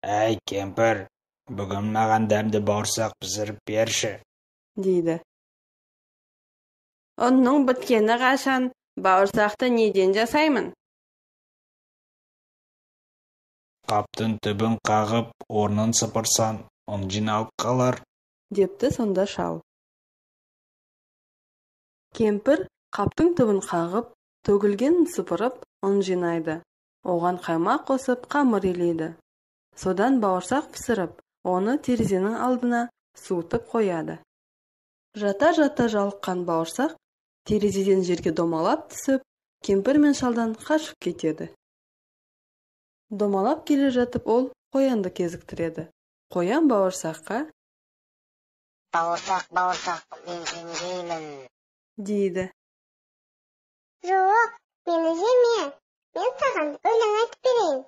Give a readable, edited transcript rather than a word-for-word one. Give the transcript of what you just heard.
Әй, кемпір, бүгін маған дәмді бауырсақ пісіріп берші, дейді. Оның біткені қашан, бауырсақты неден жасаймын? Қаптың түбін қағып, орнын сыпырсан, ұн жиналып қалар. Депті сонда шал. Кемпір қаптың түбін қағып, төгілгенін сыпырып, ұн жинайды. Оған қаймақ қосып, қамыр илейді. Содан бауырсақ пісіріп, оны терезенің алдына суытып қояды. Жата-жата жалыққан бауырсақ терезеден жерге домалап түсіп, кемпір мен шалдан қашып кетеді. Домалап келе жатып ол қоянды кезіктіреді. Қоян бауырсаққа: Бауырсақ, мен сені жеймін, дейді. Жоқ, мені жеме, мен саған өлең айтып берейін.